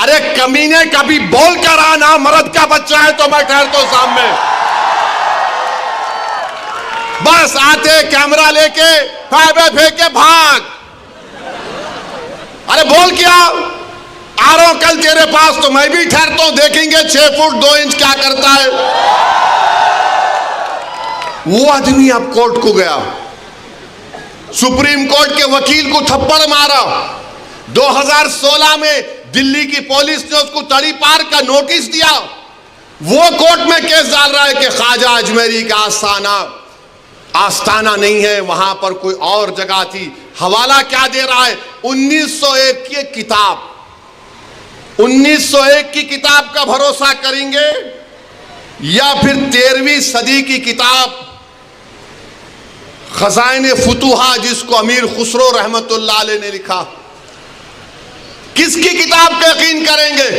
अरे कमीने, कभी बोल कर आना, मर्द का बच्चा है तो मैं ठहरता हूं सामने। बस आते कैमरा लेके फाइबर फेंक के भाग। अरे बोल क्या आ रहा हूं कल तेरे पास तो मैं भी ठहरता हूं, देखेंगे 6 फुट 2 इंच क्या करता है। वो आदमी अब कोर्ट को गया, सुप्रीम कोर्ट के वकील को थप्पड़ मारा। 2016 में दिल्ली की पुलिस ने उसको तड़ीपार का नोटिस दिया। वो कोर्ट में केस डाल रहा है कि ख्वाजा अजमेरी का आस्थाना नहीं है, वहां पर कोई और जगह थी। हवाला क्या दे रहा है? 1901 की किताब, 1901 की किताब का भरोसा करेंगे या फिर 13वीं सदी की किताब खजाइने फुतुहा, जिसको अमीर खुसरो रहमतुल्लाह अलैह ने लिखा? किसकी किताब का यकीन करेंगे?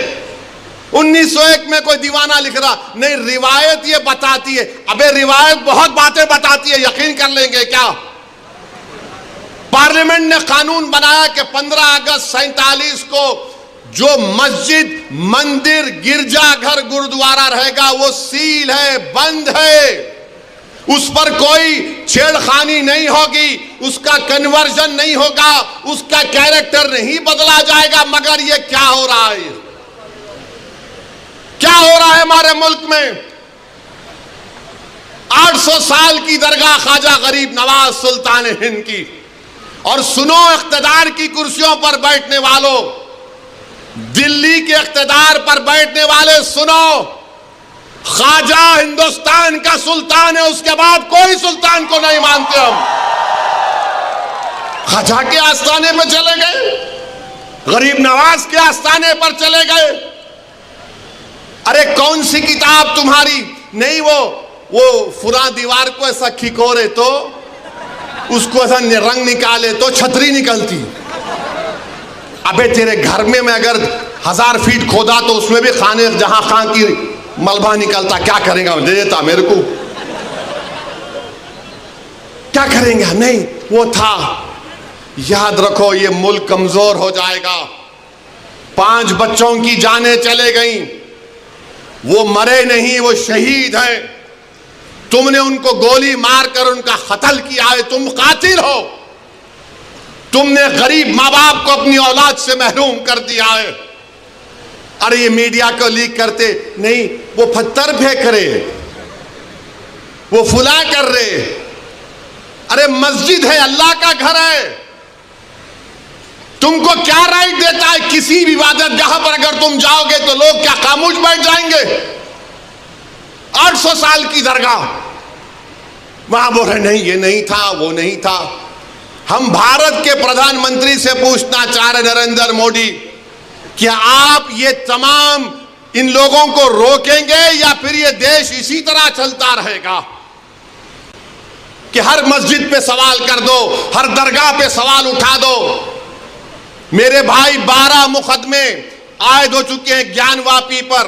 1901 में कोई दीवाना लिख रहा नहीं, रिवायत ये बताती है। अबे रिवायत बहुत बातें बताती है, यकीन कर लेंगे क्या? पार्लियामेंट ने कानून बनाया कि 15 अगस्त 47 को जो मस्जिद, मंदिर, गिरजाघर, गुरुद्वारा रहेगा वो सील है, बंद है, उस पर कोई छेड़खानी नहीं होगी, उसका कन्वर्जन नहीं होगा, उसका कैरेक्टर नहीं बदला जाएगा। मगर ये क्या हो रहा है? क्या हो रहा है हमारे मुल्क में? 800 साल की दरगाह ख्वाजा गरीब नवाज सुल्तान हिंद की। और सुनो इख्तिदार की कुर्सियों पर बैठने वालों, दिल्ली के इख्तिदार पर बैठने वाले सुनो, ख्वाजा हिंदुस्तान का सुल्तान है, उसके बाद कोई सुल्तान को नहीं मानते हम। ख्वाजा के आस्थाने पर चले गए, गरीब नवाज के आस्थाने पर चले गए। अरे कौन सी किताब तुम्हारी? नहीं, वो फुरा दीवार को ऐसा खिकोरे तो उसको ऐसा रंग निकाले तो छतरी निकलती। अबे तेरे घर में मैं अगर 1000 फीट खोदा तो उसमें भी खाने जहां खां की मलबा निकलता, क्या करेगा? दे देता मेरे को, क्या करेंगे? नहीं, वो था। याद रखो, ये मुल्क कमजोर हो जाएगा। 5 बच्चों की जानें चले गईं, वो मरे नहीं, वो शहीद हैं। तुमने उनको गोली मारकर उनका कत्ल किया है, तुम कातिल हो। तुमने गरीब माँ बाप को अपनी औलाद से महरूम कर दिया है। अरे ये मीडिया को लीक करते नहीं, वो पत्थर फेंक रहे, वो फुला कर रहे। अरे मस्जिद है, अल्लाह का घर है, तुमको क्या राइट देता है? किसी भी इबादतगाह पर अगर तुम जाओगे तो लोग क्या खामोश बैठ जाएंगे? 800 साल की दरगाह, वहां बोल रहे नहीं, ये नहीं था, वो नहीं था। हम भारत के प्रधानमंत्री से पूछना चाह रहे नरेंद्र मोदी, क्या आप ये तमाम इन लोगों को रोकेंगे या फिर ये देश इसी तरह चलता रहेगा कि हर मस्जिद पे सवाल कर दो, हर दरगाह पे सवाल उठा दो? मेरे भाई 12 मुकदमे आयद हो चुके हैं ज्ञानवापी पर,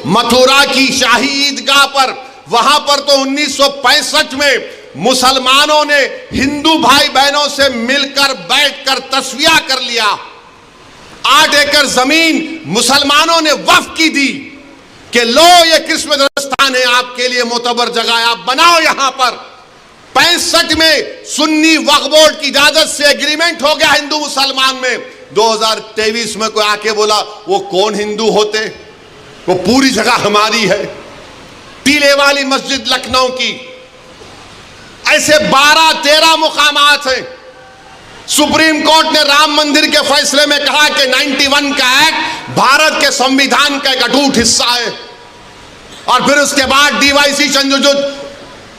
मथुरा की शाही ईदगाह पर। वहां पर तो 1965 में मुसलमानों ने हिंदू भाई बहनों से मिलकर बैठकर तस्वीया कर लिया। 8 एकड़ जमीन मुसलमानों ने वक्फ की दी कि लो ये किस्मत स्थान है, आपके लिए मोतबर जगह है, आप बनाओ यहां पर। 65 में सुन्नी वक्फ बोर्ड की इजाजत से एग्रीमेंट हो गया हिंदू मुसलमान में। 2023 में कोई आके बोला वो कौन हिंदू होते, वो पूरी जगह हमारी है। टीले वाली मस्जिद लखनऊ की, ऐसे 12-13 मुकामात हैं। सुप्रीम कोर्ट ने राम मंदिर के फैसले में कहा कि 91 का एक्ट भारत के संविधान का एक अटूट हिस्सा है। और फिर उसके बाद डीवाईसी चंद्रचूड़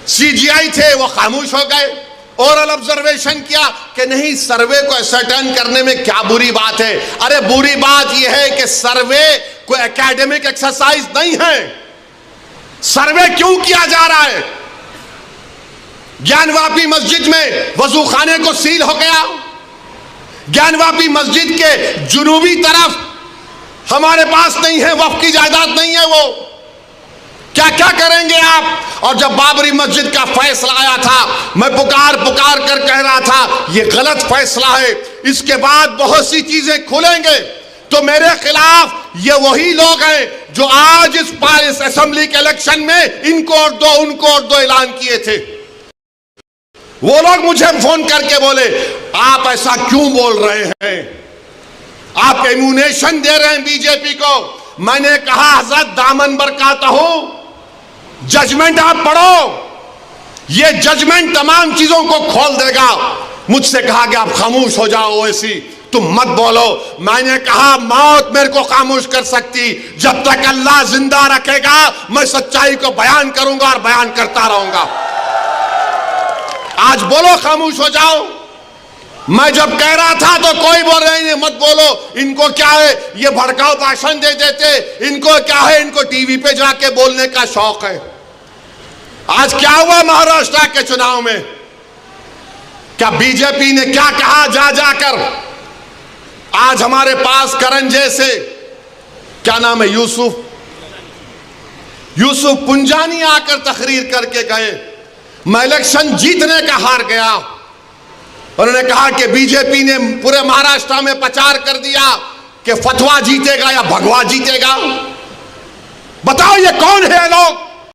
सीजीआई थे, वो खामोश हो गए। ओरल ऑब्जर्वेशन किया कि नहीं, सर्वे को असर्टेन करने में क्या बुरी बात है? अरे बुरी बात यह है कि सर्वे कोई एकेडमिक एक्सरसाइज नहीं है। सर्वे क्यों किया जा रहा है? ज्ञानवापी मस्जिद में वजू खाने को सील हो गया। ज्ञानवापी मस्जिद के जुनूबी तरफ हमारे पास नहीं है, वक्फ की जायदाद नहीं है। वो क्या क्या करेंगे आप? और जब बाबरी मस्जिद का फैसला आया था, मैं पुकार कर कह रहा था ये गलत फैसला है, इसके बाद बहुत सी चीजें खुलेंगे तो मेरे खिलाफ ये वही लोग हैं जो आज इस असेंबली के इलेक्शन में इनको और दो उनको और दो ऐलान किए थे। वो लोग मुझे फोन करके बोले आप ऐसा क्यों बोल रहे हैं, आप इम्यूनेशन दे रहे हैं बीजेपी को। मैंने कहा हजरत दामन बरकाता हूं, जजमेंट आप पढ़ो, ये जजमेंट तमाम चीजों को खोल देगा। मुझसे कहा कि आप खामोश हो जाओ, ओवैसी तुम मत बोलो। मैंने कहा मौत मेरे को खामोश कर सकती, जब तक अल्लाह जिंदा रखेगा मैं सच्चाई को बयान करूंगा और बयान करता रहूंगा। आज बोलो खामोश हो जाओ। मैं जब कह रहा था तो कोई बोल रहे हैं मत बोलो, इनको क्या है, ये भड़काऊ भाषण दे देते, इनको क्या है, इनको टीवी पे जाके बोलने का शौक है। आज क्या हुआ महाराष्ट्र के चुनाव में, क्या बीजेपी ने क्या कहा जा जाकर। आज हमारे पास करण जैसे, क्या नाम है, यूसुफ पुंजानी आकर तकरीर करके गए, मैं इलेक्शन जीतने का हार गया। उन्होंने कहा कि बीजेपी ने पूरे महाराष्ट्र में प्रचार कर दिया कि फतवा जीतेगा या भगवा जीतेगा। बताओ ये कौन है लोग।